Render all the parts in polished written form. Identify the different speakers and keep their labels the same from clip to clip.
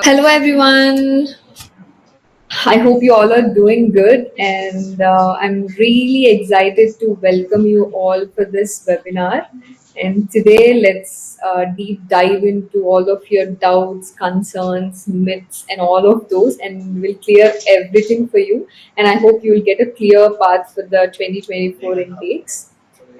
Speaker 1: Hello, everyone. I hope you all are doing good, and I'm really excited to welcome you all for this webinar. And today, let's deep dive into all of your doubts, concerns, myths, and all of those, and we'll clear everything for you. And I hope you will get a clear path for the 2024 intakes.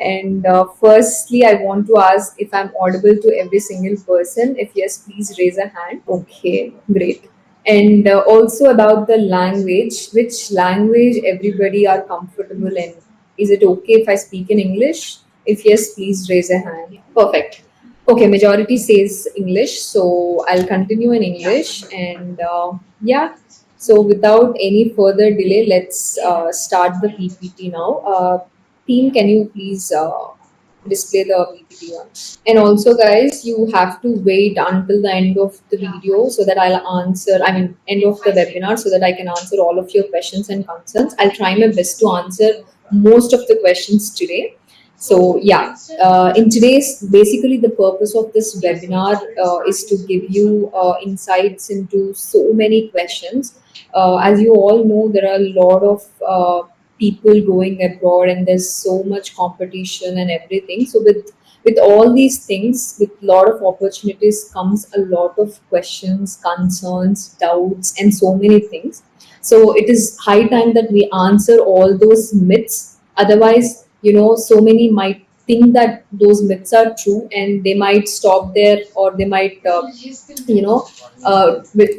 Speaker 1: And firstly, I want to ask if I'm audible to every single person. If yes, please raise a hand. Okay, great. And also about the language, which language everybody are comfortable in? Is it okay if I speak in English? If yes, please raise a hand. Perfect. Okay, majority says English, so I'll continue in English. And yeah, so without any further delay, let's start the PPT now. Team, can you please display the PPT once? And also, guys, you have to wait until the end of the video so that end of the webinar so that I can answer all of your questions and concerns. I'll try my best to answer most of the questions today. So, yeah, in today's, basically, the purpose of this webinar is to give you insights into so many questions. As you all know, there are a lot of people going abroad, and there's so much competition and everything. So, with all these things, with a lot of opportunities comes a lot of questions, concerns, doubts, and so many things. So it is high time that we answer all those myths. Otherwise, so many might think that those myths are true, and they might stop there, or they might you know with,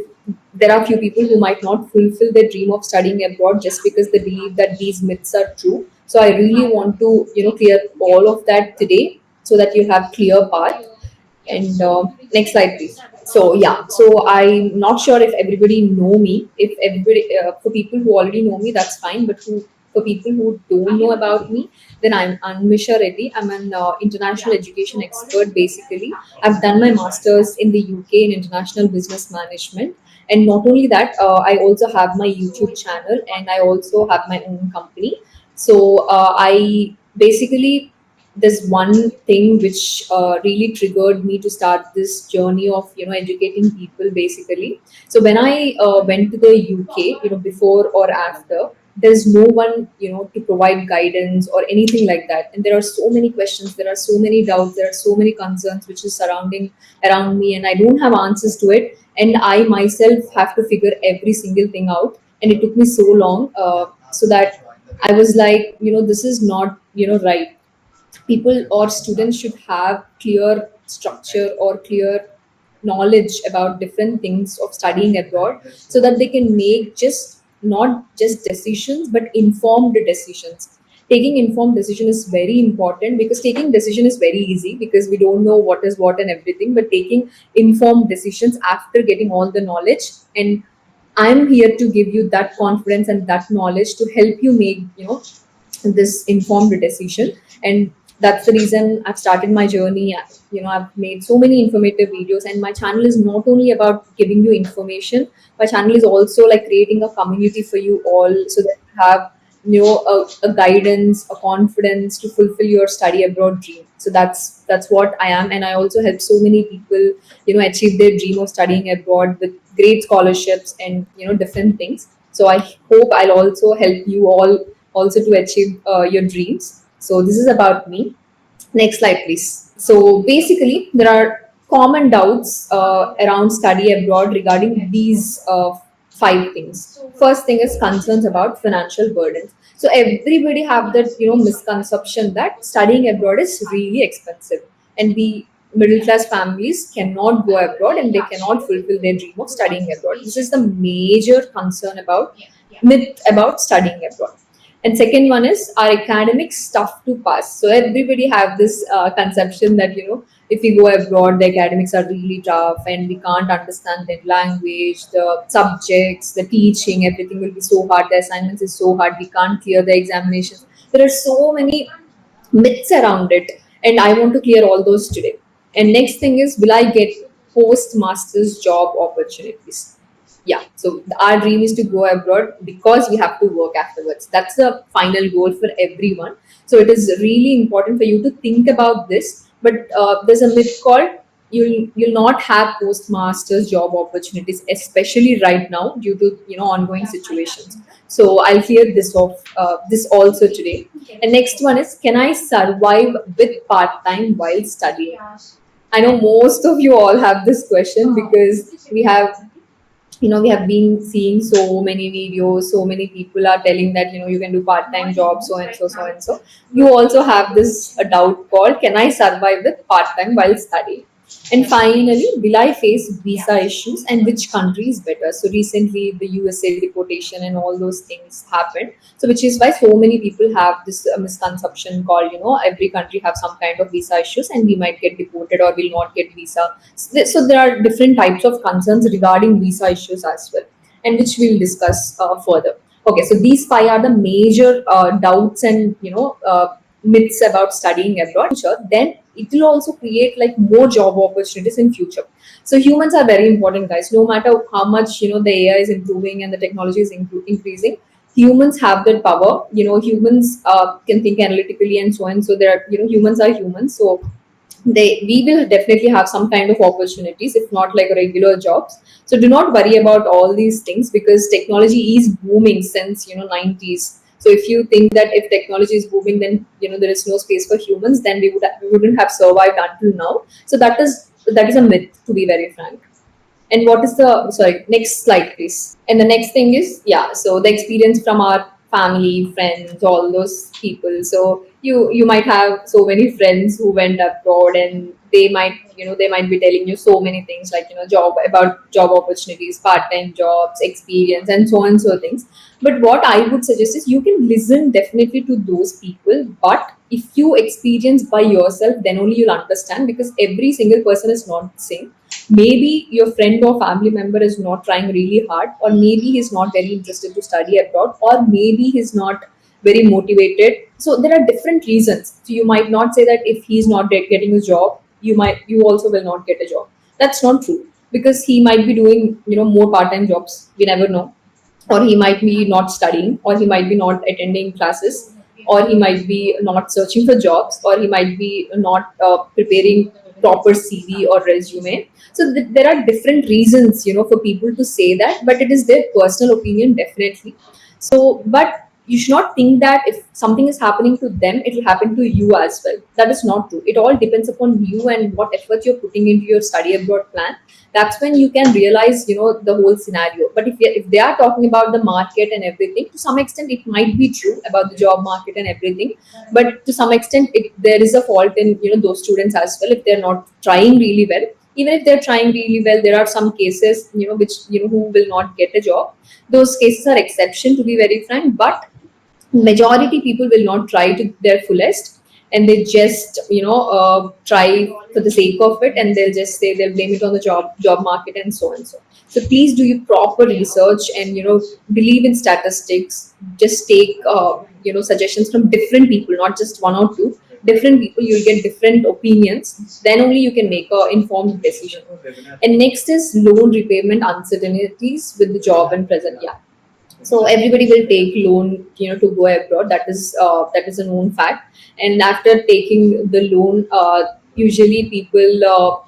Speaker 1: there are few people who might not fulfill their dream of studying abroad just because they believe that these myths are true. So I really want to clear all of that today so that you have clear path. And next slide, please. So yeah, so I'm not sure if everybody know me. If everybody, for people who already know me, that's fine. But for people who don't know about me, then I'm Animisha Reddy. I'm an international education expert. Basically, I've done my masters in the UK in international business management. And not only that, I also have my YouTube channel, and I also have my own company. So I basically, there's one thing which really triggered me to start this journey of educating people basically. So when I went to the UK, before or after, there's no one to provide guidance or anything like that, and there are so many questions, there are so many doubts, there are so many concerns which is surrounding around me, and I don't have answers to it, and I myself have to figure every single thing out, and it took me so long, so that I was like, this is not right. People or students should have clear structure or clear knowledge about different things of studying abroad so that they can make just not just decisions but informed decisions. Taking informed decision is very important, because taking decision is very easy because we don't know what is what and everything, but taking informed decisions after getting all the knowledge, and I'm here to give you that confidence and that knowledge to help you make this informed decision. And that's the reason I've started my journey. I've made so many informative videos, and my channel is not only about giving you information. My channel is also like creating a community for you all, so that you have a guidance, a confidence to fulfill your study abroad dream. So that's what I am, and I also help so many people achieve their dream of studying abroad with great scholarships and different things. So I hope I'll also help you all also to achieve your dreams. So this is about me. Next slide, please. So basically, there are common doubts around study abroad regarding these five things. First thing is concerns about financial burdens. So everybody have that misconception that studying abroad is really expensive, and we middle class families cannot go abroad and they cannot fulfill their dream of studying abroad. This is the major concern about myth about studying abroad. And second one is, our academics tough to pass. So everybody have this conception that if we go abroad, the academics are really tough and we can't understand the language, the subjects, the teaching, everything will be so hard, the assignments is so hard, we can't clear the examinations. There are so many myths around it, and I want to clear all those today. And next thing is, will I get post masters job opportunities? Yeah, so our dream is to go abroad because we have to work afterwards. That's the final goal for everyone. So it is really important for you to think about this. But there's a myth called you'll not have postmasters job opportunities, especially right now due to ongoing situations. So I'll clear this off, this also today. And next one is, can I survive with part-time while studying? I know most of you all have this question because we have been seeing so many videos, so many people are telling that you can do part-time jobs, so and so, so and so. You also have this a doubt called, can I survive with part-time while studying? And finally, will I face visa issues, and which country is better? So recently the USA deportation and all those things happened, so which is why so many people have this misconception called, every country have some kind of visa issues and we might get deported or will not get visa. So there are different types of concerns regarding visa issues as well, and which we'll discuss further. Okay, so these five are the major doubts and myths about studying abroad. Future, then it will also create like more job opportunities in future. So humans are very important, guys. No matter how much the AI is improving and the technology is increasing, humans have that power. Humans can think analytically and so on. So there are humans are humans. So we will definitely have some kind of opportunities, if not like regular jobs. So do not worry about all these things because technology is booming since 90s. So if you think that if technology is booming, then there is no space for humans, then we wouldn't have survived until now. So that is a myth, to be very frank. And what is the, sorry, next slide, please. And the next thing is, yeah, so the experience from our family, friends, all those people. So you might have so many friends who went abroad, and they might be telling you so many things like job opportunities, part-time jobs, experience, and so on so things. But what I would suggest is you can listen definitely to those people, but if you experience by yourself, then only you'll understand, because every single person is not the same. Maybe your friend or family member is not trying really hard, or maybe he's not very interested to study abroad, or maybe he's not very motivated. So there are different reasons. So you might not say that if he's not getting a job, you also will not get a job. That's not true, because he might be doing more part-time jobs, we never know. Or he might be not studying, or he might be not attending classes, or he might be not searching for jobs, or he might be not preparing proper CV or resume. So there are different reasons for people to say that, but it is their personal opinion, definitely. So but you should not think that if something is happening to them, it will happen to you as well. That is not true. It all depends upon you and what effort you're putting into your study abroad plan. That's when you can realize the whole scenario. But if they are talking about the market and everything, to some extent it might be true about the job market and everything. But to some extent there is a fault in those students as well, if they're not trying really well. Even if they're trying really well, there are some cases which who will not get a job. Those cases are exception, to be very frank. But majority people will not try to their fullest, and they just try for the sake of it, and they'll blame it on the job market and so and so. So please do your proper research, and believe in statistics. Just take suggestions from different people, not just one or two. Different people, you'll get different opinions, then only you can make a informed decision. And next is loan repayment uncertainties with the job and present. Yeah, so everybody will take loan to go abroad. That is a known fact. And after taking the loan, usually people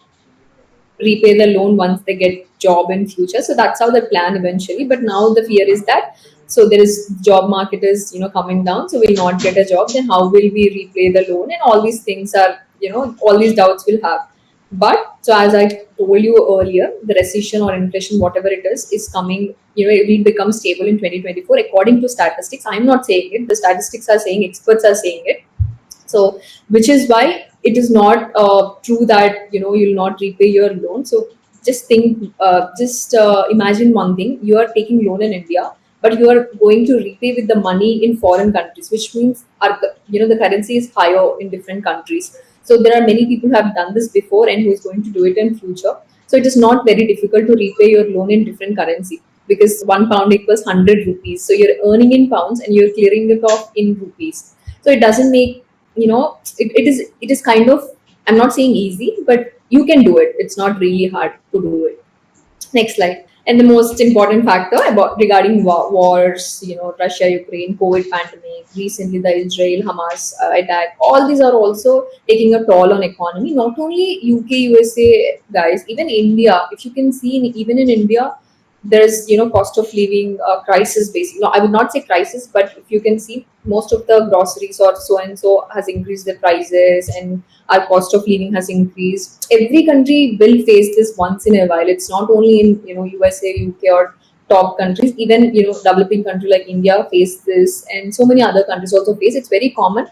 Speaker 1: repay the loan once they get job in future. So that's how the plan eventually. But now the fear is that, so there is job market is coming down, so we'll not get a job, then how will we repay the loan, and all these things are all these doubts will have. But so as I told you earlier, the recession or inflation, whatever it is coming, it will become stable in 2024 according to statistics. I'm not saying it, the statistics are saying, experts are saying it. So which is why it is not true that you'll not repay your loan. So just think, just imagine one thing: you are taking loan in India, but you are going to repay with the money in foreign countries, which means the currency is higher in different countries. So there are many people who have done this before and who is going to do it in future. So it is not very difficult to repay your loan in different currency, because £1 equals 100 rupees. So you're earning in pounds and you're clearing it off in rupees. So it doesn't make it is kind of, I'm not saying easy, but you can do it. It's not really hard to do it. Next slide. And the most important factor about regarding wars, Russia, Ukraine, COVID pandemic, recently the Israel Hamas attack, all these are also taking a toll on economy. Not only UK, USA, guys, even India. If you can see, even in India, there's cost of living crisis. Basically, no, I would not say crisis, but if you can see, most of the groceries or so and so has increased the prices, and our cost of living has increased. Every country will face this once in a while. It's not only in USA, UK, or top countries. Even developing country like India face this, and so many other countries also face. It's very common.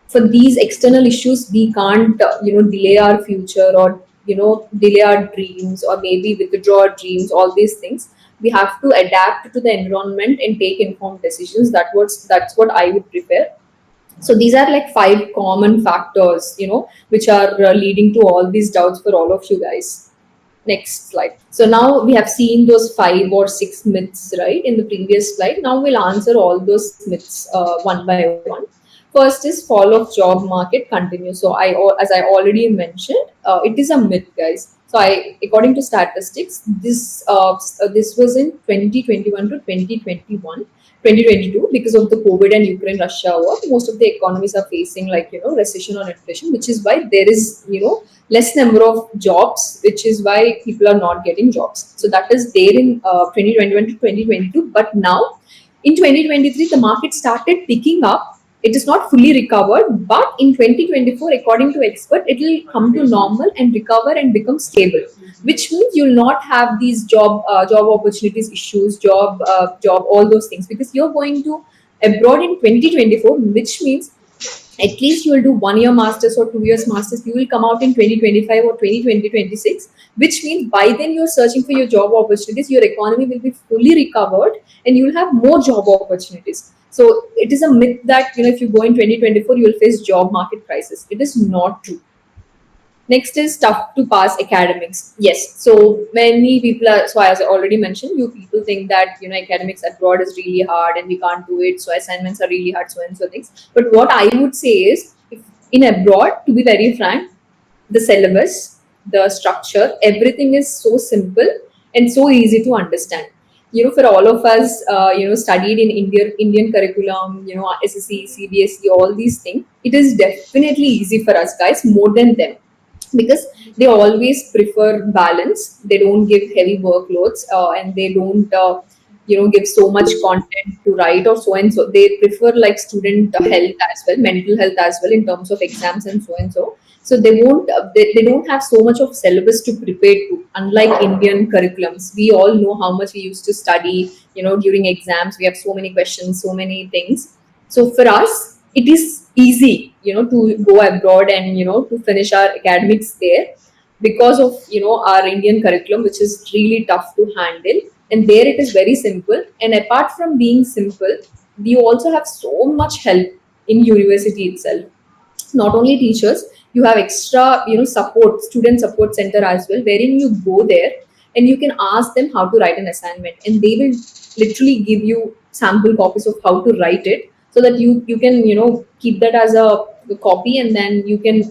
Speaker 1: For these external issues, we can't delay our future, or delay our dreams, or maybe withdraw our dreams. All these things, we have to adapt to the environment and take informed decisions. That's what I would prefer. So these are like five common factors, which are leading to all these doubts for all of you guys. Next slide. So now we have seen those 5 or 6 myths, right, in the previous slide. Now we'll answer all those myths one by one. First is fall of job market continues. So as I already mentioned, it is a myth, guys. So according to statistics, this was in 2021 to 2021. 2022, because of the COVID and Ukraine Russia war, most of the economies are facing like recession or inflation, which is why there is less number of jobs, which is why people are not getting jobs. So that is there in 2021 to 2022. But now in 2023, the market started picking up. It is not fully recovered, but in 2024, according to expert, it will come to normal and recover and become stable, which means you'll not have these job opportunities issues, job all those things, because you're going to abroad in 2024, which means at least you will do 1 year masters or 2 years masters. You will come out in 2025 or 2026, which means by then you're searching for your job opportunities. Your economy will be fully recovered, and you'll have more job opportunities. So it is a myth that if you go in 2024, you will face job market crisis. It is not true. Next is tough to pass academics. Yes, so many people are. So as I already mentioned, you people think that academics abroad is really hard and we can't do it. So assignments are really hard, so and so things. But what I would say is, if in abroad, to be very frank, the syllabus, the structure, everything is so simple and so easy to understand. For all of us, studied in Indian curriculum, SSC, CBSE, all these things, it is definitely easy for us guys more than them, because they always prefer balance. They don't give heavy workloads, and they don't give so much content to write or so and so. They prefer like student health as well, mental health as well, in terms of exams and so and so. So they don't have so much of syllabus to prepare to, unlike Indian curriculums. We all know how much we used to study during exams. We have so many questions, so many things. So for us, it is easy, to go abroad and to finish our academics there, because of our Indian curriculum, which is really tough to handle. And there it is very simple. And apart from being simple, we also have so much help in university itself. Not only teachers, you have extra support, student support center as well, wherein you go there and you can ask them how to write an assignment, and they will literally give you sample copies of how to write it, so that you can keep that as a copy, and then you can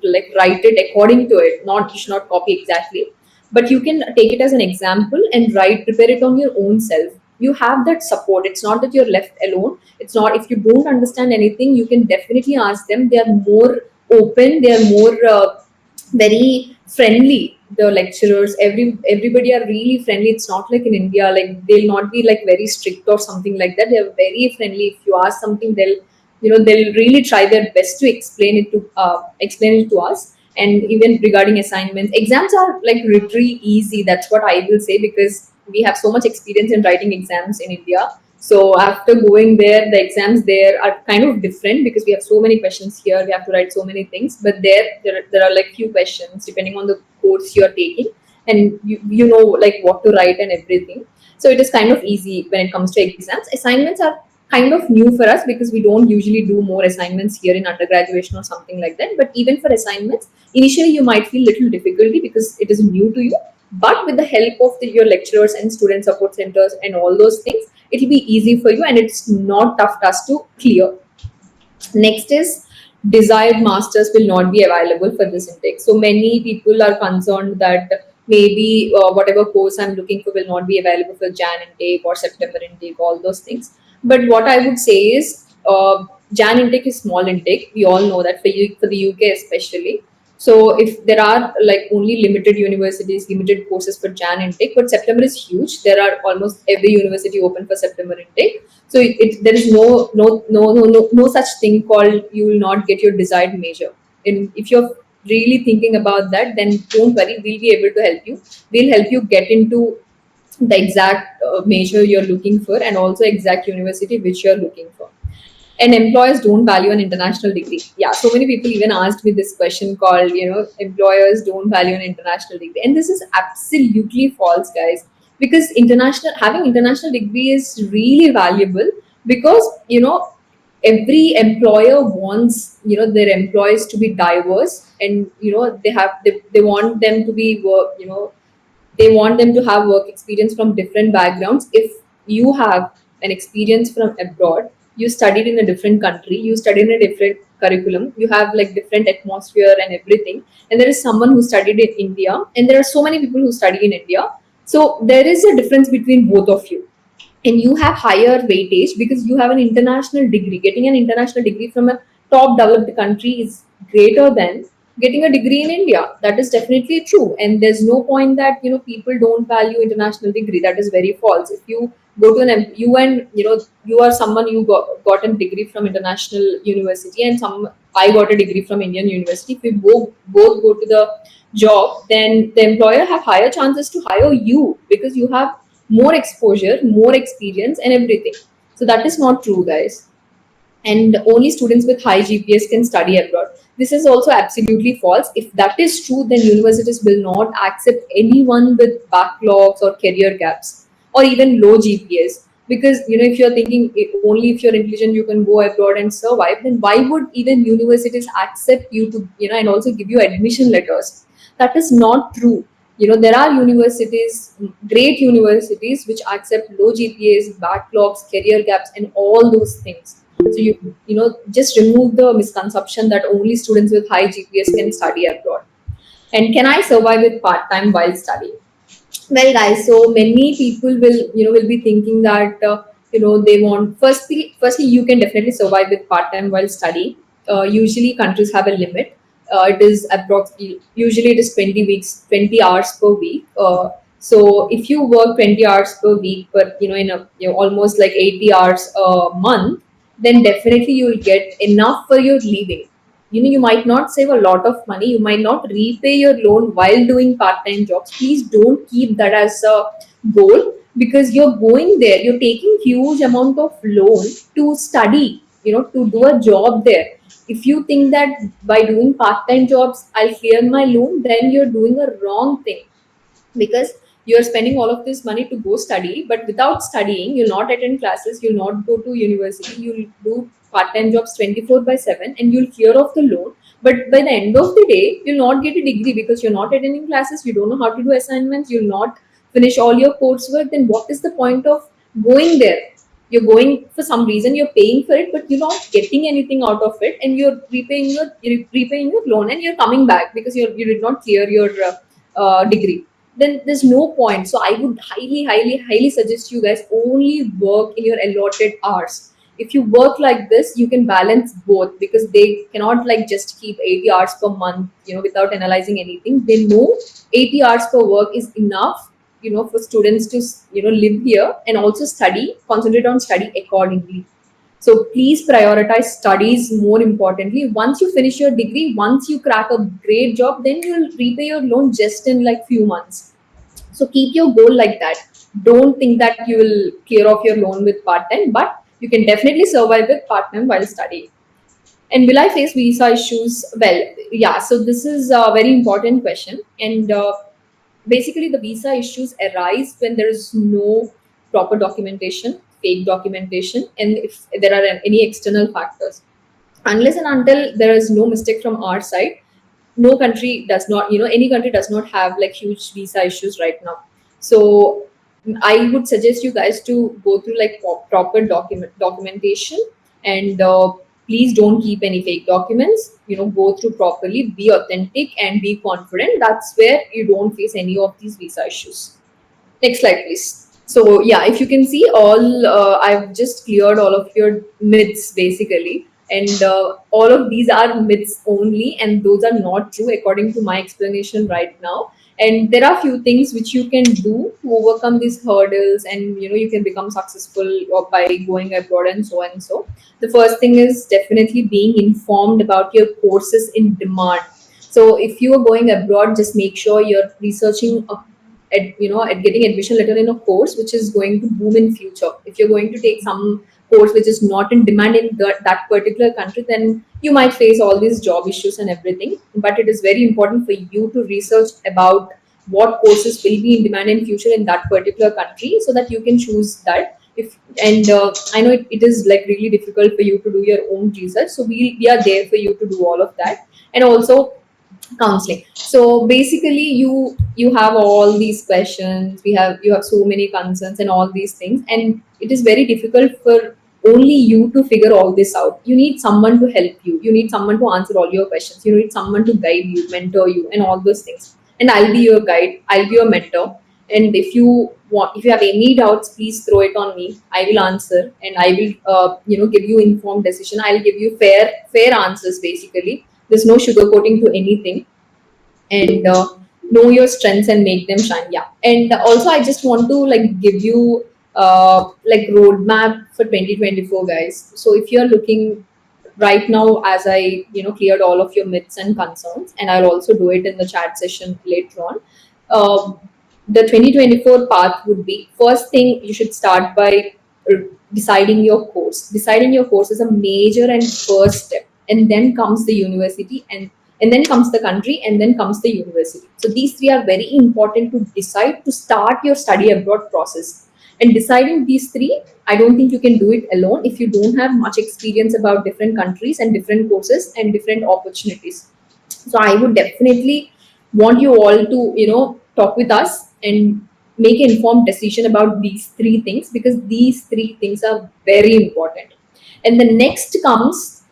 Speaker 1: like write it according to it. Not, you should not copy exactly, but you can take it as an example and prepare it on your own self. You have that support. It's not that you're left alone. It's not, if you don't understand anything, you can definitely ask them. They are more open, they are more very friendly. The lecturers, everybody are really friendly. It's not like in India, like they'll not be like very strict or something like that. They're very friendly. If you ask something, they'll really try their best to explain it to us. And even regarding assignments, exams are like literally easy. That's what I will say, because we have so much experience in writing exams in India. So after going there, the exams there are kind of different, because we have so many questions. Here we have to write so many things, but there are like few questions depending on the course you're taking, and you know like what to write and everything. So it is kind of easy when it comes to exams. Assignments are kind of new for us, because we don't usually do more assignments here in undergraduation or something like that. But even for assignments, initially you might feel little difficulty because it is new to you, but with the help of your lecturers and student support centers and all those things, it will be easy for you, and it's not tough task to clear. Next is, desired masters will not be available for this intake. So many people are concerned that maybe whatever course I'm looking for will not be available for Jan intake or September intake, all those things. But what I would say is, Jan intake is small intake. We all know that, for the UK especially. So if there are like only limited universities, limited courses for Jan intake, but September is huge. There are almost every university open for September intake. So there is no such thing called you will not get your desired major. And if you're really thinking about that, then don't worry. We'll be able to help you. We'll help you get into the exact major you're looking for, and also exact university which you're looking for. And employers don't value an international degree. Yeah, so many people even asked me this question called, employers don't value an international degree. And this is absolutely false, guys. Because having international degree is really valuable, because, every employer wants, their employees to be diverse, and, they want them to be work, they want them to have work experience from different backgrounds. If you have an experience from abroad, you studied in a different country, you studied in a different curriculum, you have like different atmosphere and everything, and there is someone who studied in India, and there are so many people who study in India. So there is a difference between both of you, and you have higher weightage because you have an international degree. Getting an international degree from a top developed country is greater than getting a degree in India. That is definitely true, and there's no point that, people don't value international degree. That is very false. If you go to you, and you are someone, got a degree from international university, and I got a degree from Indian university. If we both go to the job, then the employer have higher chances to hire you, because you have more exposure, more experience, and everything. So that is not true, guys. And only students with high GPAs can study abroad. This is also absolutely false. If that is true, then universities will not accept anyone with backlogs or career gaps, or even low GPAs. Because, if you're thinking, only if you're intelligent you can go abroad and survive, then why would even universities accept you to, and also give you admission letters? That is not true. There are universities, great universities, which accept low GPAs, backlogs, career gaps, and all those things. So just remove the misconception that only students with high GPAs can study abroad. And can I survive with part time while studying? Well, guys, so many people will be thinking that, they want, firstly you can definitely survive with part time while studying. Usually countries have a limit. It is approximately, usually it is 20 weeks, 20 hours per week. So if you work 20 hours per week, but in a, almost like 80 hours a month, then definitely you will get enough for your living. You might not save a lot of money, you might not repay your loan while doing part-time jobs. Please don't keep that as a goal, because you're going there, you're taking huge amount of loan to study, to do a job there. If you think that by doing part-time jobs I'll clear my loan, then you're doing a wrong thing. Because you're spending all of this money to go study, but without studying you'll not attend classes, you'll not go to university, you'll do part-time jobs 24 by 7, and you'll clear off the loan. But by the end of the day you'll not get a degree, because you're not attending classes, you don't know how to do assignments, you'll not finish all your coursework. Then what is the point of going there? You're going for some reason, you're paying for it, but you're not getting anything out of it, and you're repaying your loan, and you're coming back because you did not clear your degree. Then there's no point. So I would highly, highly, highly suggest you guys only work in your allotted hours. If you work like this, you can balance both, because they cannot like just keep 80 hours per month, without analyzing anything. They know 80 hours per work is enough, for students to, live here and also study, concentrate on study accordingly. So please prioritize studies more importantly. Once you finish your degree, once you crack a great job, then you'll repay your loan just in like few months. So keep your goal like that. Don't think that you will clear off your loan with part time, but you can definitely survive with part time while studying. And will I face visa issues? Well, yeah. So this is a very important question, and basically the visa issues arise when there is no proper documentation, fake documentation, and if there are any external factors. Unless and until there is no mistake from our side, no country does not, any country does not have like huge visa issues right now. So I would suggest you guys to go through like proper documentation, and please don't keep any fake documents. Go through properly, be authentic, and be confident. That's where you don't face any of these visa issues. Next slide, please. So yeah, if you can see all, I've just cleared all of your myths basically, and all of these are myths only, and those are not true according to my explanation right now. And there are few things which you can do to overcome these hurdles, and you can become successful or by going abroad and so and so. The first thing is definitely being informed about your courses in demand. So if you are going abroad, just make sure you're researching at getting admission letter in a course which is going to boom in future. If you're going to take some course which is not in demand in that particular country, then you might face all these job issues and everything. But it is very important for you to research about what courses will be in demand in future in that particular country, so that you can choose that. If and I know it is like really difficult for you to do your own research, so we are there for you to do all of that. And also counseling. So basically you have all these questions, you have so many concerns and all these things, and it is very difficult for only you to figure all this out. You need someone to help you, you need someone to answer all your questions, you need someone to guide you, mentor you, and all those things. And I'll be your guide, I'll be your mentor. And if you have any doubts, please throw it on me. I will answer, and I will give you informed decision. I'll give you fair answers basically. There's no sugarcoating to anything. And know your strengths and make them shine. Yeah. And also I just want to like give you like roadmap for 2024, guys. So if you're looking right now, as I cleared all of your myths and concerns, and I'll also do it in the chat session later on. uh, the 2024 path would be, first thing, you should start by uh, deciding your course. Deciding your course is a major and first step, and then comes the university, and then comes the country, and then comes the university. So these three are very important to decide to start your study abroad process. And deciding these three, I don't think you can do it alone if you don't have much experience about different countries and different courses and different opportunities. So I would definitely want you all to talk with us and make an informed decision about these three things, because these three things are very important. And the next comes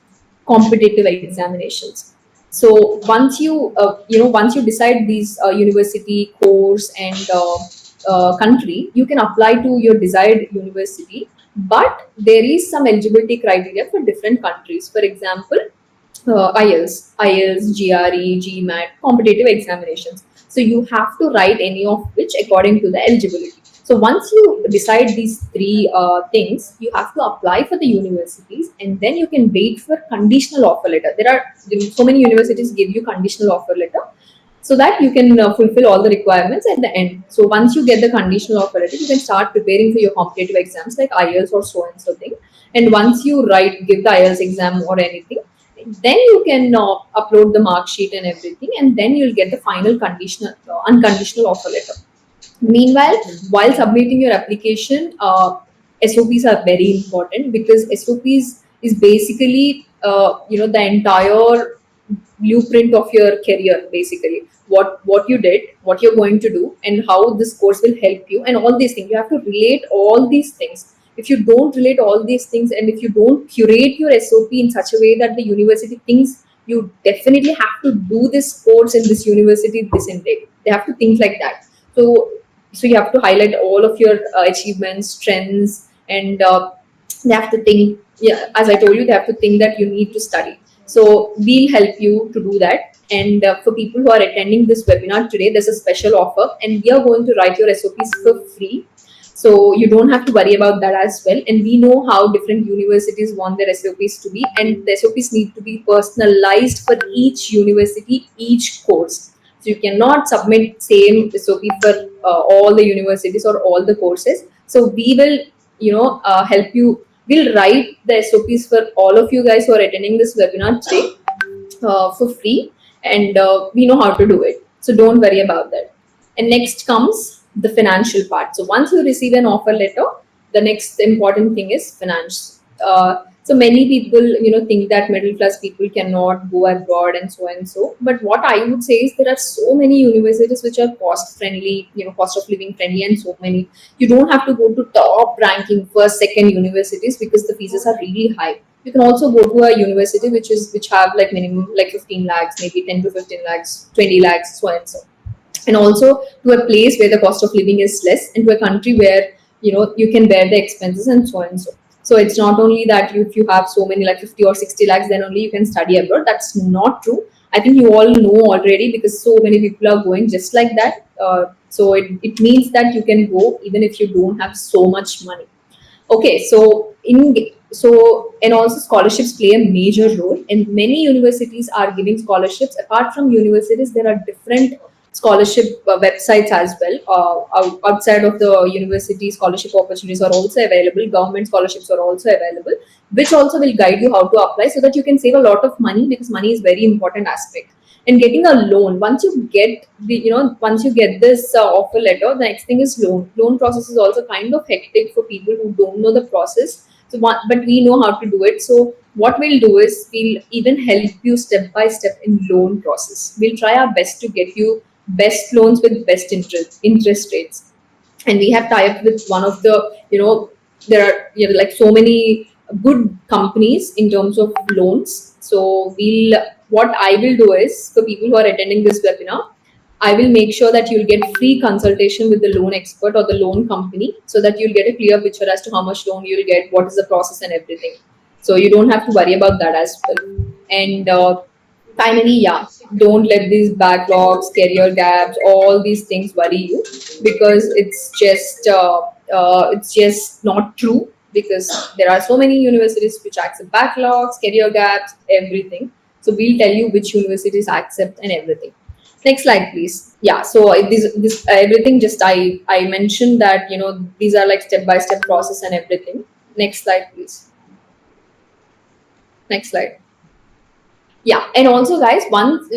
Speaker 1: competitive examinations. So once you decide these university course and country, you can apply to your desired university. But there is some eligibility criteria for different countries. For example, IELTS, GRE, GMAT, competitive examinations. So you have to write any of which according to the eligibility. So once you decide these three things, you have to apply for the universities, and then you can wait for conditional offer letter. There are so many universities give you conditional offer letter, so that you can fulfill all the requirements at the end. So once you get the conditional offer letter, you can start preparing for your competitive exams like IELTS or so and so thing. And once you give the IELTS exam or anything, then you can upload the mark sheet and everything, and then you'll get the final conditional unconditional offer letter. Meanwhile, while submitting your application, SOPs are very important, because SOPs is basically the entire blueprint of your career. Basically, what you did, what you're going to do, and how this course will help you, and all these things. You have to relate all these things. If you don't relate all these things, and if you don't curate your SOP in such a way that the university thinks you definitely have to do this course in this university this intake, they have to think like that. So so you have to highlight all of your achievements, strengths, and they have to think, yeah, as I told you, they have to think that you need to study. So we'll help you to do that. And for people who are attending this webinar today, there's a special offer, and we are going to write your SOPs for free. So you don't have to worry about that as well. And we know how different universities want their SOPs to be, and the SOPs need to be personalized for each university, each course. So you cannot submit same SOP for all the universities or all the courses. So we will, help you. We'll write the SOPs for all of you guys who are attending this webinar today for free, and we know how to do it. So don't worry about that. And next comes the financial part. So once you receive an offer letter, the next important thing is finance. So many people, think that middle class people cannot go abroad and so and so. But what I would say is there are so many universities which are cost friendly, cost of living friendly, and so many. You don't have to go to top ranking first, second universities, because the fees are really high. You can also go to a university which have like minimum like 15 lakhs, maybe 10 to 15 lakhs, 20 lakhs, so and so. And also to a place where the cost of living is less, and to a country where you can bear the expenses, and so and so. So it's not only that if you have so many like 50 or 60 lakhs, then only you can study abroad. That's not true. I think you all know already, because so many people are going just like that. So it means that you can go even if you don't have so much money. Okay, and also scholarships play a major role, and many universities are giving scholarships. Apart from universities, there are different scholarship websites as well. Outside of the university, scholarship opportunities are also available. Government scholarships are also available, which also will guide you how to apply, so that you can save a lot of money, because money is very important aspect. And getting a loan, once you get this offer letter, the next thing is loan process is also kind of hectic for people who don't know the process. But we know how to do it. So what we'll do is we'll even help you step by step in loan process. We'll try our best to get you best loans with best interest rates. And we have tied up with one of the, there are, like so many good companies in terms of loans. So what I will do is, for people who are attending this webinar, I will make sure that you'll get free consultation with the loan expert or the loan company, so that you'll get a clear picture as to how much loan you'll get, what is the process and everything. So you don't have to worry about that as well. And finally, yeah, don't let these backlogs, career gaps, all these things worry you, because it's just not true, because there are so many universities which accept backlogs, career gaps, everything. So we'll tell you which universities accept and everything. Next slide, please. Yeah. So this everything, just I mentioned that these are like step by step process and everything. Next slide, please. Next slide. Yeah, and also guys, once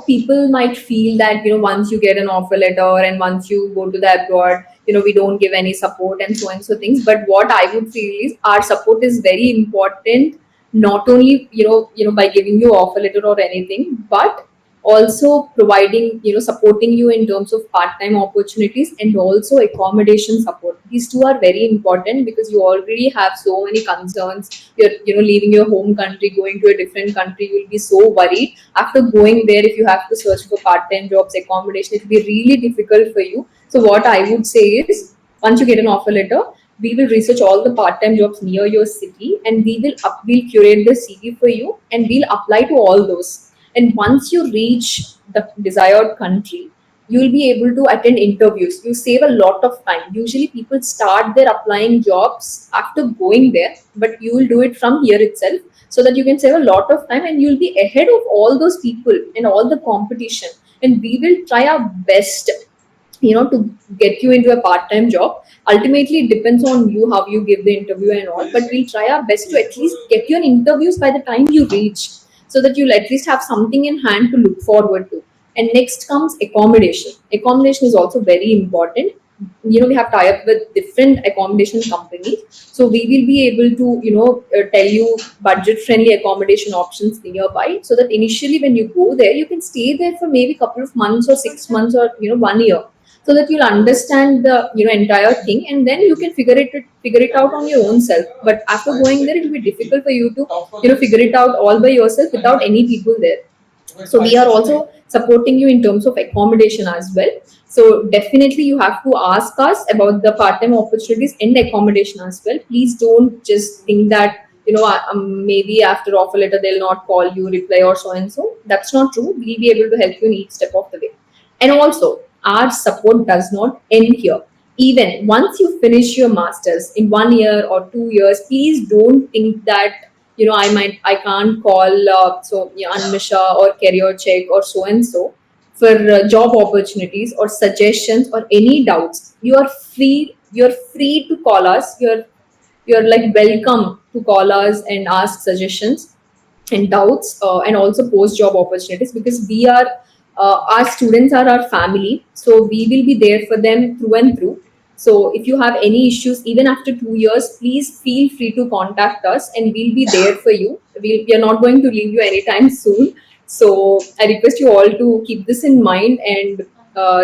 Speaker 1: people might feel that once you get an offer letter and once you go to the abroad, we don't give any support and so things. But what I would feel is our support is very important, not only by giving you offer letter or anything, but also providing, supporting you in terms of part-time opportunities and also accommodation support. These two are very important, because you already have so many concerns. You're leaving your home country, going to a different country, you'll be so worried. After going there, if you have to search for part-time jobs, accommodation, it will be really difficult for you. So what I would say is, once you get an offer letter, we will research all the part-time jobs near your city, and we'll curate the CV for you, and we'll apply to all those. And once you reach the desired country, you'll be able to attend interviews. You save a lot of time. Usually people start their applying jobs after going there, but you will do it from here itself, so that you can save a lot of time, and you'll be ahead of all those people in all the competition. And we will try our best to get you into a part-time job. Ultimately it depends on you, how you give the interview and all, but we'll try our best to at least get you an interviews by the time you reach, so that you'll at least have something in hand to look forward to. And next comes accommodation is also very important. We have tie up with different accommodation companies, so we will be able to tell you budget friendly accommodation options nearby, so that initially when you go there, you can stay there for maybe couple of months or 6 months or 1 year, so that you'll understand the entire thing, and then you can figure it out on your own self. But after going there, it will be difficult for you to figure it out all by yourself without any people there. So we are also supporting you in terms of accommodation as well. So definitely you have to ask us about the part-time opportunities and accommodation as well. Please don't just think that maybe after offer letter they'll not call you, reply, or so and so. That's not true. We'll be able to help you in each step of the way. And also, our support does not end here. Even once you finish your masters in 1 year or 2 years, please don't think that I can't call Animisha or career check or so and so for job opportunities or suggestions or any doubts. You're free to call us. You're like welcome to call us and ask suggestions and doubts, and also post job opportunities, because we are our students are our family, so we will be there for them through and through. So if you have any issues even after 2 years, please feel free to contact us, and we'll be there for you. We are not going to leave you anytime soon. So I request you all to keep this in mind, and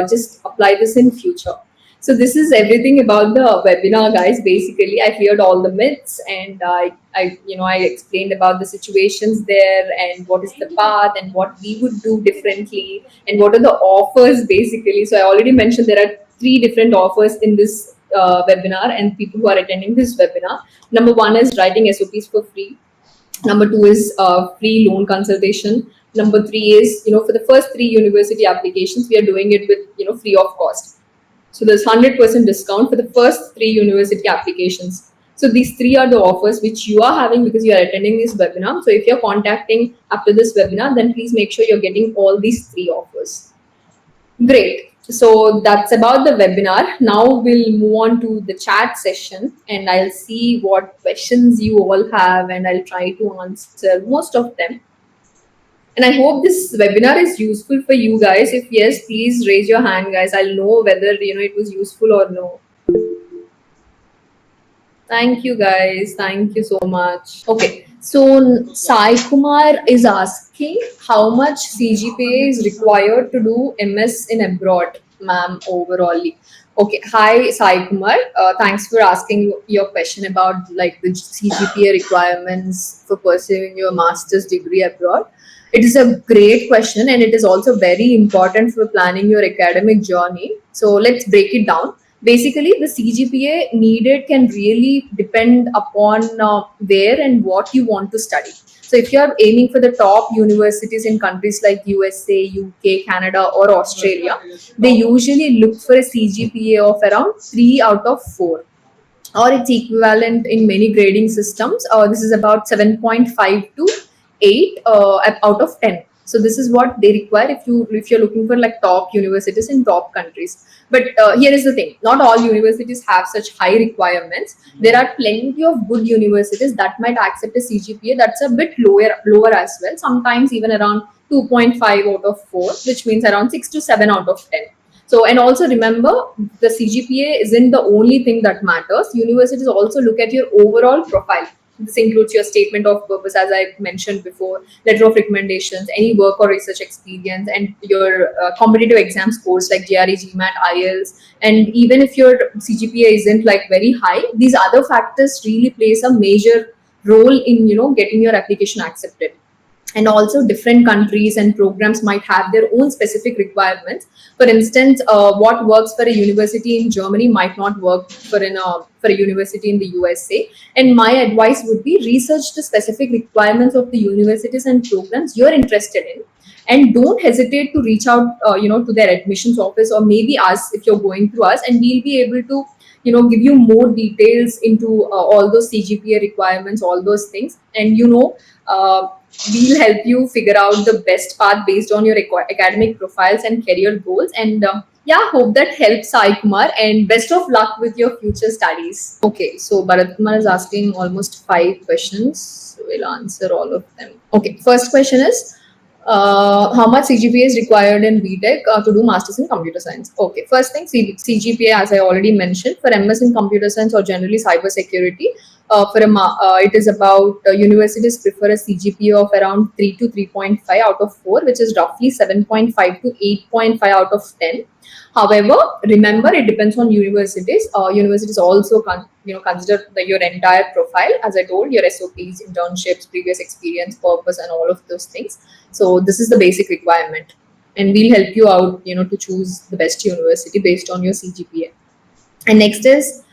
Speaker 1: just apply this in future. So this is everything about the webinar, guys. Basically, I cleared all the myths, and I explained about the situations there and what is the path and what we would do differently and what are the offers basically. So I already mentioned there are three different offers in this webinar, and people who are attending this webinar. Number one is writing SOPs for free. Number two is free loan consultation. Number three is, for the first three university applications, we are doing it with, free of cost. So there's 100% discount for the first three university applications. So these three are the offers which you are having because you are attending this webinar. So if you're contacting after this webinar, then please make sure you're getting all these three offers. Great. So that's about the webinar. Now we'll move on to the chat session, and I'll see what questions you all have, and I'll try to answer most of them. And I hope this webinar is useful for you guys. If yes, please raise your hand, guys. I'll know whether it was useful or no. Thank you, guys. Thank you so much. Okay, so Sai Kumar is asking how much CGPA is required to do MS in abroad, ma'am, overall. Okay, hi Sai Kumar. Thanks for asking your question about like the CGPA requirements for pursuing your master's degree abroad. It is a great question, and it is also very important for planning your academic journey. So let's break it down. Basically, the CGPA needed can really depend upon where and what you want to study. So if you are aiming for the top universities in countries like USA, UK, Canada, or Australia, they usually look for a CGPA of around 3 out of 4, or its equivalent in many grading systems. This is about 7.5 to 8 out of 10. So this is what they require if you're looking for like top universities in top countries. But here is the thing: not all universities have such high requirements. There are plenty of good universities that might accept a CGPA that's a bit lower as well. Sometimes even around 2.5 out of 4, which means around 6 to 7 out of 10. So, and also remember, the CGPA isn't the only thing that matters. Universities also look at your overall profile. This includes your statement of purpose, as I mentioned before, letter of recommendations, any work or research experience, and your competitive exam scores like GRE, GMAT, IELTS. And even if your CGPA isn't like very high, these other factors really plays a major role in getting your application accepted. And also different countries and programs might have their own specific requirements. For instance, what works for a university in Germany might not work for a university in the USA. And my advice would be research the specific requirements of the universities and programs you're interested in, and don't hesitate to reach out to their admissions office, or maybe us if you're going through us, and we'll be able to give you more details into all those CGPA requirements, all those things. And we'll help you figure out the best path based on your academic profiles and career goals. And yeah, hope that helps, Sai Kumar, and best of luck with your future studies. Okay, so Bharat Kumar is asking almost 5 questions. We'll answer all of them. Okay, first question is, how much CGPA is required in BTech to do Masters in Computer Science? Okay, first thing, CGPA, as I already mentioned, for MS in Computer Science or generally cyber security, it is about universities prefer a CGPA of around 3 to 3.5 out of 4, which is roughly 7.5 to 8.5 out of 10. However, remember, it depends on universities. Universities also consider your entire profile, as I told, your SOPs, internships, previous experience, purpose, and all of those things. So this is the basic requirement, and we'll help you out, to choose the best university based on your CGPA. And next is,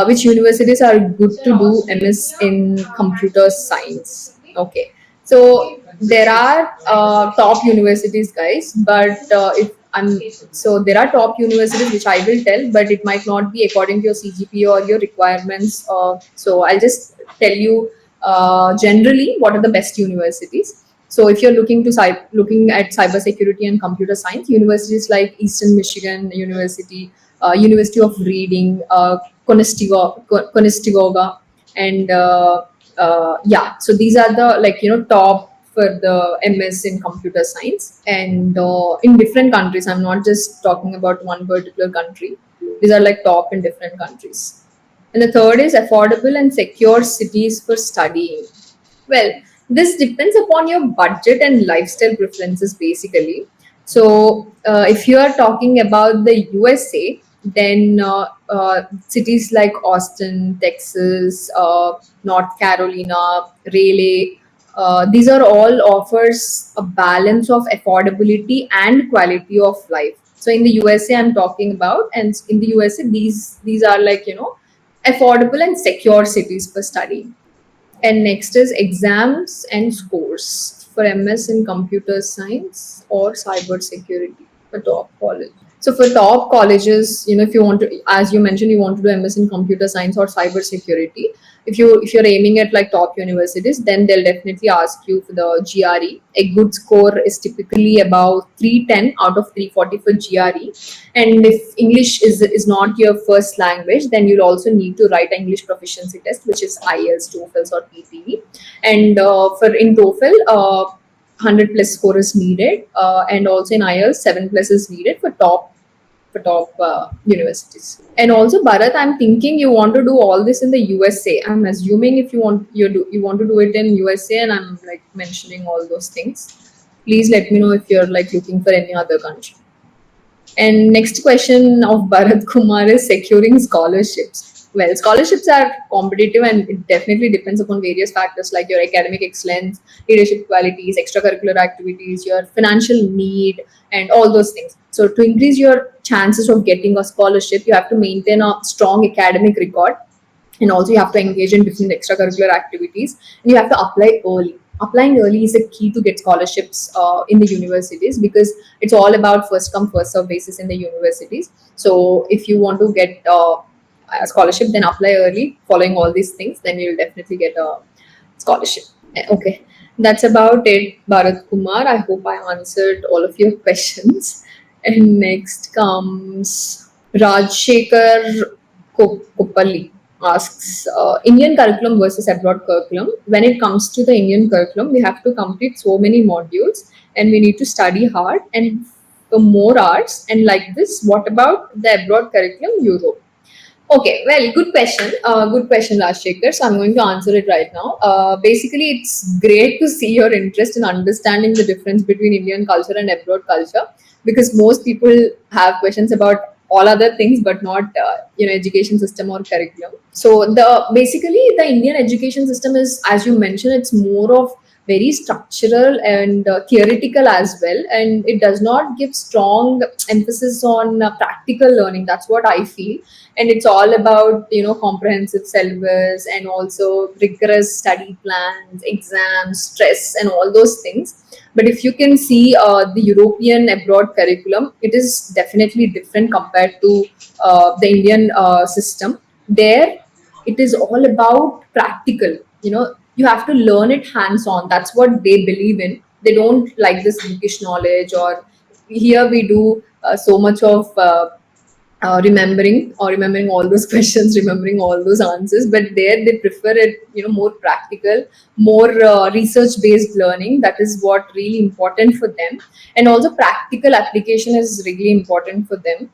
Speaker 1: which universities are good to do MS in computer science? Okay, so there are top universities, guys, but if I'm so there are top universities which I will tell, but it might not be according to your CGPA or your requirements. So I'll just tell you generally what are the best universities. So if you're looking at cybersecurity and computer science, universities like Eastern Michigan University, University of Reading, Conestoga, and yeah. So these are the top for the MS in computer science, and in different countries. I'm not just talking about one particular country. These are like top in different countries. And the third is affordable and secure cities for studying. Well, this depends upon your budget and lifestyle preferences, basically. So, if you are talking about the USA, Then cities like Austin, Texas, North Carolina, Raleigh. These are all offers a balance of affordability and quality of life. So in the USA, I'm talking about, and in the USA, these are like affordable and secure cities for study. And next is exams and scores for MS in computer science or cyber security for top college. So for top colleges, if you want to, as you mentioned, you want to do MS in computer science or cyber security. If you're aiming at like top universities, then they'll definitely ask you for the GRE. A good score is typically about 310 out of 340 for GRE. And if English is not your first language, then you'll also need to write an English proficiency test, which is IELTS, TOEFL, or PTE. And for in TOEFL, 100 plus score is needed, and also in IELTS 7 plus is needed for top universities. And also, Bharat, I'm thinking you want to do all this in the USA. I'm assuming if you want to do it in USA, and I'm like mentioning all those things. Please let me know if you're like looking for any other country. And next question of Bharat Kumar is securing scholarships. Well, scholarships are competitive and it definitely depends upon various factors like your academic excellence, leadership qualities, extracurricular activities, your financial need, and all those things. So, to increase your chances of getting a scholarship, you have to maintain a strong academic record, and also you have to engage in different extracurricular activities, and you have to apply early. Applying early is a key to get scholarships in the universities, because it's all about first come first serve basis in the universities. So if you want to get a scholarship, then apply early following all these things, then you'll definitely get a scholarship. Okay, that's about it, Bharat Kumar. I hope I answered all of your questions. And next comes Rajshekar Kopali asks Indian curriculum versus abroad curriculum. When it comes to the Indian curriculum, we have to complete so many modules and we need to study hard and for more hours. And like this, what about the abroad curriculum, Europe? Okay, well, good question, Rajshekhar. So I'm going to answer it right now. Basically, it's great to see your interest in understanding the difference between Indian culture and abroad culture, because most people have questions about all other things, but not education system or curriculum. So the basically the Indian education system is, as you mentioned, it's more of very structural and theoretical as well, and it does not give strong emphasis on practical learning. That's what I feel. And it's all about comprehensive syllabus and also rigorous study plans, exams, stress, and all those things. But if you can see the European abroad curriculum, it is definitely different compared to the Indian system. There it is all about practical. You have to learn it hands on. That's what they believe in. They don't like this bookish knowledge, or here we do so much of remembering all those questions, remembering all those answers. But there they prefer it, more practical, more research based learning. That is what really important for them. And also practical application is really important for them.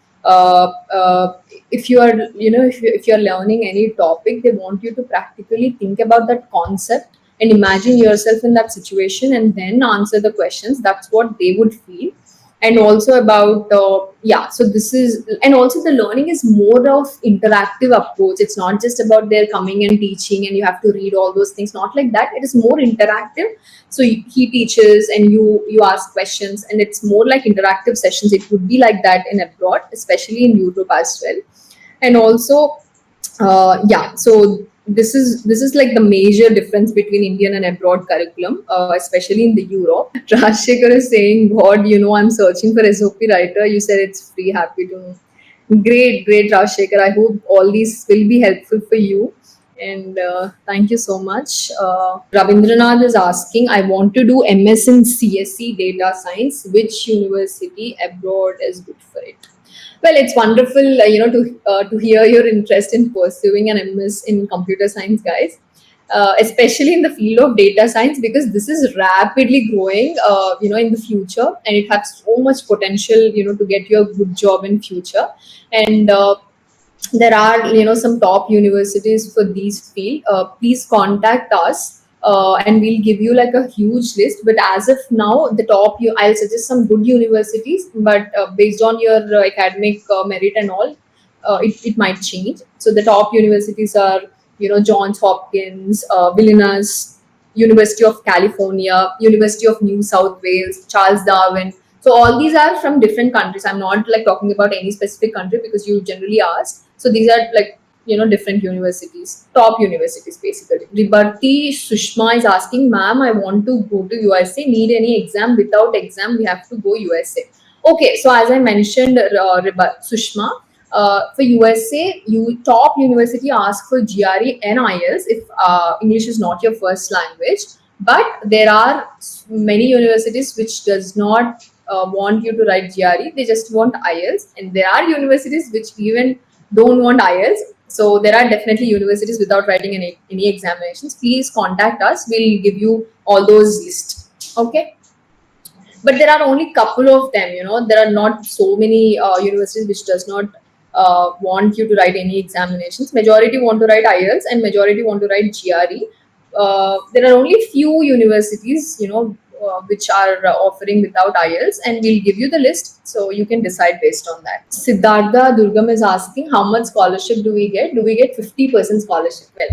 Speaker 1: If you are if you're learning any topic, they want you to practically think about that concept and imagine yourself in that situation and then answer the questions. That's what they would feel. And also about so this is, and also the learning is more of interactive approach. It's not just about their coming and teaching and you have to read all those things. Not like that. It is more interactive. So he teaches and you ask questions, and it's more like interactive sessions. It would be like that in abroad, especially in Europe as well. And also so this is like the major difference between Indian and abroad curriculum, especially in the Europe. Rajshekhar is saying, God, I'm searching for SOP writer. You said it's free. Happy to know. Great, Rajshekhar. I hope all these will be helpful for you. And thank you so much. Ravindranath is asking, I want to do MS in CSE data science. Which university abroad is good for it? Well, it's wonderful, to hear your interest in pursuing an MS in computer science, guys. Especially in the field of data science, because this is rapidly growing, in the future, and it has so much potential, to get you a good job in future. And there are some top universities for these field. Please contact us, and we'll give you like a huge list. But as of now, the top I'll suggest some good universities, but based on your academic merit and all, it might change. So the top universities are, Johns Hopkins, Vilnius, University of California, University of New South Wales, Charles Darwin. So all these are from different countries. I'm not like talking about any specific country because you generally ask. So these are like, different universities, top universities basically. Ribati Sushma is asking, ma'am, I want to go to USA. Need any exam? Without exam, we have to go USA. Okay, so as I mentioned, Sushma, for USA, you top university ask for GRE and IELTS if English is not your first language. But there are many universities which does not want you to write GRE; they just want IELTS, and there are universities which even don't want IELTS. So there are definitely universities without writing any examinations. Please contact us. We'll give you all those lists. Okay, but there are only couple of them. There are not so many universities which does not want you to write any examinations. Majority want to write IELTS and majority want to write GRE. There are only few universities, which are offering without IELTS, and we'll give you the list so you can decide based on that. Siddhartha Durgam is asking, how much scholarship do we get? Do we get 50% scholarship? Well,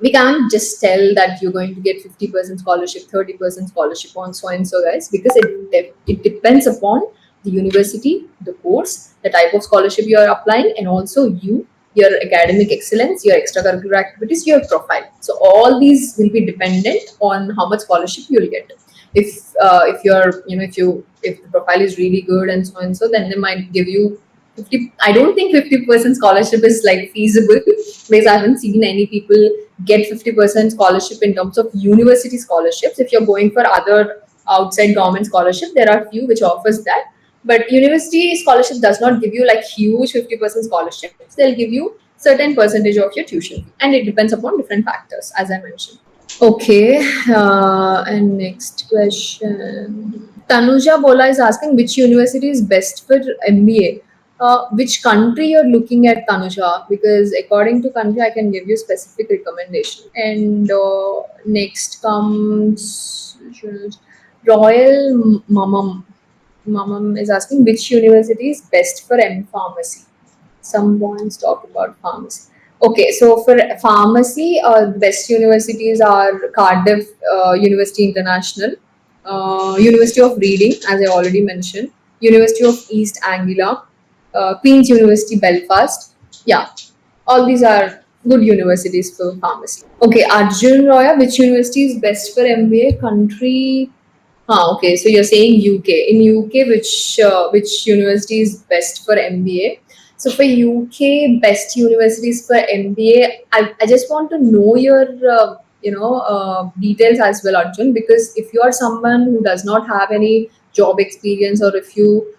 Speaker 1: we can't just tell that you're going to get 50% scholarship, 30% scholarship on so and so, guys, because it depends upon the university, the course, the type of scholarship you are applying, and also your academic excellence, your extracurricular activities, your profile. So all these will be dependent on how much scholarship you'll get. If you're, if the profile is really good and so, then they might give you 50. I don't think 50% scholarship is like feasible because I haven't seen any people get 50% scholarship in terms of university scholarships. If you're going for other outside government scholarship, there are few which offers that. But university scholarship does not give you like huge 50% scholarships. They'll give you certain percentage of your tuition fee, and it depends upon different factors, as I mentioned. Okay, and next question. Tanuja Bola is asking, which university is best for MBA? Which country you're looking at, Tanuja? Because according to country, I can give you specific recommendation. And next comes Royal Mamam. Mamam is asking, which university is best for M Pharmacy? Some points talk about pharmacy. Okay, so for pharmacy, the best universities are Cardiff University International, University of Reading, as I already mentioned, University of East Anglia, Queen's University Belfast. Yeah, all these are good universities for pharmacy. Okay, Arjun Roya, which university is best for MBA? Country. Okay. So you're saying UK. In UK, which university is best for MBA? So for UK, best universities for MBA, I just want to know your details as well, Arjun, because if you are someone who does not have any job experience, or if you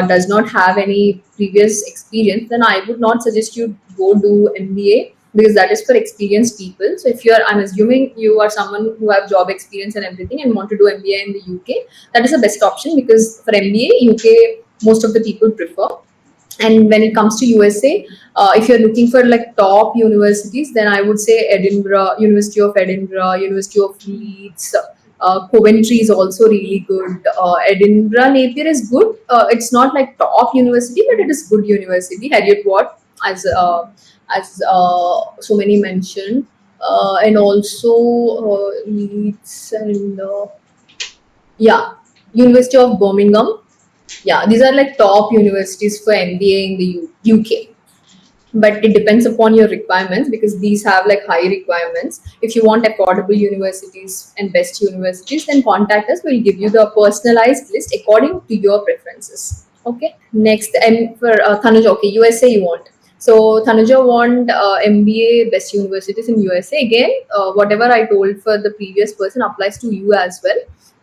Speaker 1: does not have any previous experience, then I would not suggest you go do MBA because that is for experienced people. So if you are, I'm assuming you are someone who have job experience and everything and want to do MBA in the UK, that is the best option because for MBA, UK most of the people prefer. And when it comes to USA, if you're looking for like top universities, then I would say Edinburgh, University of Edinburgh, University of Leeds. Coventry is also really good. Edinburgh Napier is good. It's not like top university, but it is good university. Heriot Watt, as so many mentioned, and also Leeds and yeah, University of Birmingham. Yeah, these are like top universities for MBA in the UK. But it depends upon your requirements because these have like high requirements. If you want affordable universities and best universities, then contact us. We'll give you the personalized list according to your preferences. Okay. Next, and for Tanuja, okay, USA you want. So Tanuja want MBA best universities in USA. Again, whatever I told for the previous person applies to you as well.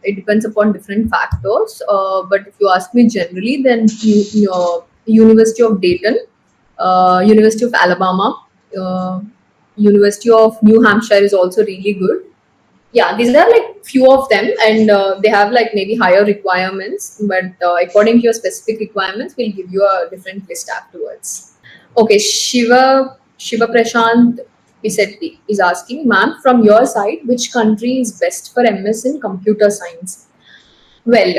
Speaker 1: It depends upon different factors. But if you ask me generally, then your University of Dayton, University of Alabama, uh, University of New Hampshire is also really good. Yeah, these are like few of them, and they have like maybe higher requirements. But according to your specific requirements, we'll give you a different list afterwards. Okay, Shiva Prashant Pisetti is asking, ma'am, from your side, which country is best for MS in computer science? Well,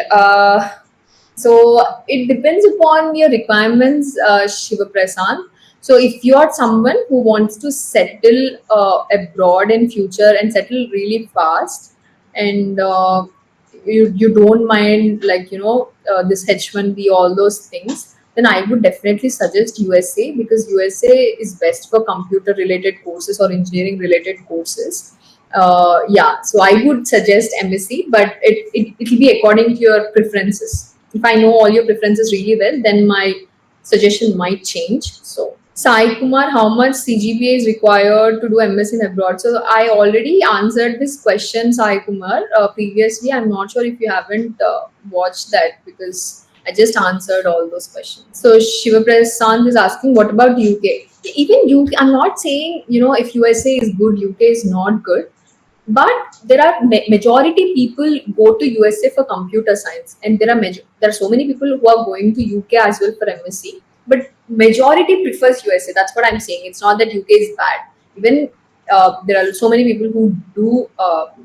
Speaker 1: so it depends upon your requirements, Shiva Prasad. So if you are someone who wants to settle abroad in future and settle really fast, and you don't mind, like, this H1B, all those things, then I would definitely suggest USA, because USA is best for computer related courses or engineering related courses. Yeah, so I would suggest MSc, but it'll be according to your preferences. If I know all your preferences really well, then my suggestion might change. So, Sai Kumar, how much CGPA is required to do MS in abroad? So, I already answered this question, Sai Kumar, previously. I'm not sure if you haven't watched that, because I just answered all those questions. So, Shiva Prasant is asking, what about UK? Even UK, I'm not saying, if USA is good, UK is not good, but there are majority people go to USA for computer science, and there are so many people who are going to UK as well for MSc, but majority prefers USA. That's what I'm saying. It's not that UK is bad. Even there are so many people who do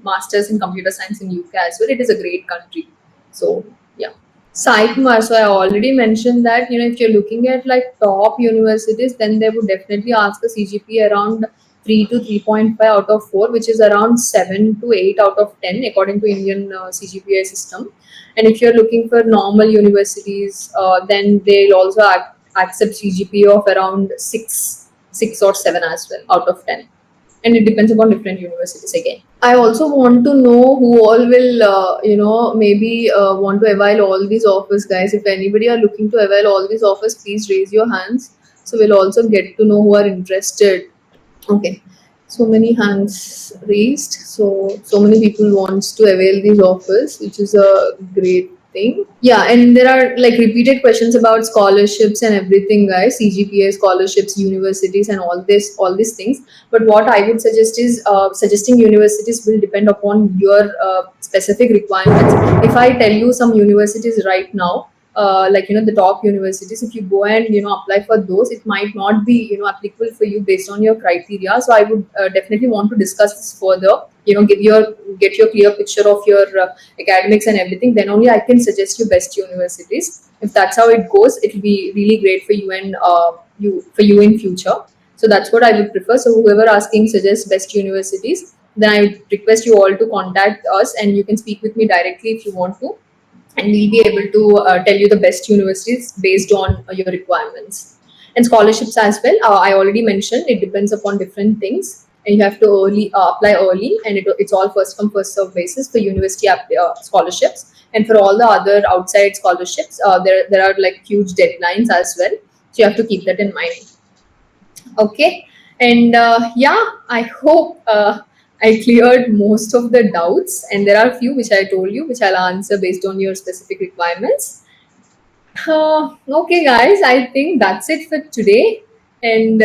Speaker 1: masters in computer science in UK as well. It is a great country. So yeah. Sai Kumar, so I already mentioned that, if you're looking at like top universities, then they would definitely ask a CGPA around 3 to 3.5 out of 4, which is around 7 to 8 out of 10 according to Indian CGPA system. And if you're looking for normal universities, then they'll also accept CGPA of around 6 or 7 as well out of 10. And it depends upon different universities again. I also want to know who all will, maybe want to avail all these offers, guys. If anybody are looking to avail all these offers, please raise your hands. So we'll also get to know who are interested. Okay, so many hands raised. So many people wants to avail these offers, which is a great thing. Yeah, and there are like repeated questions about scholarships and everything, guys. CGPA scholarships, universities, and all these things. But what I would suggest is suggesting universities will depend upon your specific requirements. If I tell you some universities right now, like, the top universities, if you go and apply for those, it might not be applicable for you based on your criteria. So I would definitely want to discuss this further, get your clear picture of your academics and everything, then only I can suggest you best universities. If that's how it goes, it will be really great for you and you in future. So that's what I would prefer. So whoever asking suggest best universities, then I request you all to contact us, and you can speak with me directly if you want to, and we'll be able to tell you the best universities based on your requirements. And scholarships as well, I already mentioned, it depends upon different things, and you have to apply early, and it's all first come first serve basis for university scholarships. And for all the other outside scholarships, there are like huge deadlines as well, so you have to keep that in mind. Okay, and yeah, I hope I cleared most of the doubts, and there are a few which I told you, which I'll answer based on your specific requirements. Okay, guys, I think that's it for today. And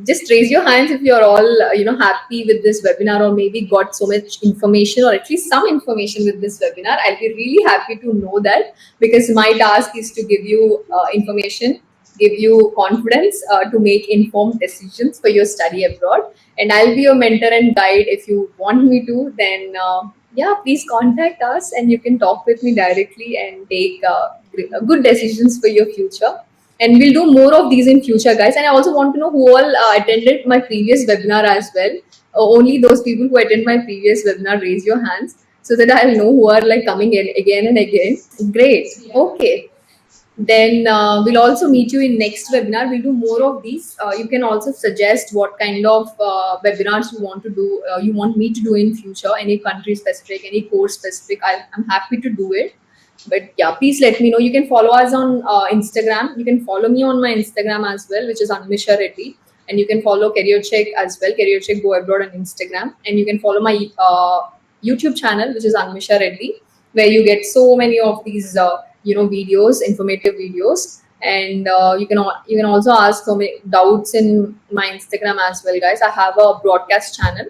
Speaker 1: just raise your hands if you're all happy with this webinar, or maybe got so much information, or at least some information with this webinar. I'll be really happy to know that, because my task is to give you information, give you confidence to make informed decisions for your study abroad. And I'll be your mentor and guide. If you want me to, then yeah, please contact us, and you can talk with me directly and take good decisions for your future. And we'll do more of these in future, guys. And I also want to know who all attended my previous webinar as well. Only those people who attend my previous webinar, raise your hands, so that I'll know who are like coming in again and again. Great. Okay, then we'll also meet you in next webinar. We'll do more of these. You can also suggest what kind of webinars you want to do, you want me to do in future, any country specific, any course specific. I'm happy to do it. But yeah, please let me know. You can follow us on Instagram. You can follow me on my Instagram as well, which is Animisha Reddy. And you can follow Career Check as well, Career Check Go Abroad on Instagram. And you can follow my YouTube channel, which is Animisha Reddy, where you get so many of these videos, informative videos. And you can also ask so many doubts in my Instagram as well, guys. I have a broadcast channel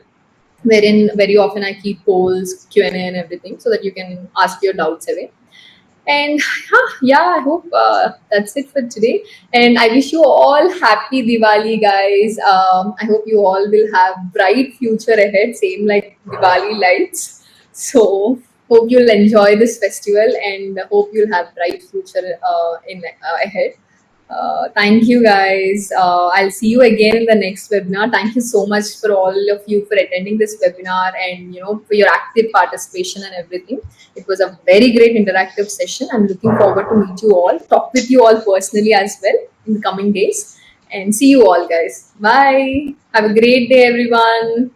Speaker 1: wherein very often I keep polls, Q&A and everything, so that you can ask your doubts away. And yeah, I hope that's it for today. And I wish you all happy Diwali, guys. I hope you all will have bright future ahead, same like Diwali lights. So hope you'll enjoy this festival, and hope you'll have bright future in ahead. Thank you guys. I'll see you again in the next webinar. Thank you so much for all of you for attending this webinar and for your active participation and everything. It was a very great interactive session. I'm looking forward to meet you all, talk with you all personally as well in the coming days, and see you all guys. Bye. Have a great day, everyone.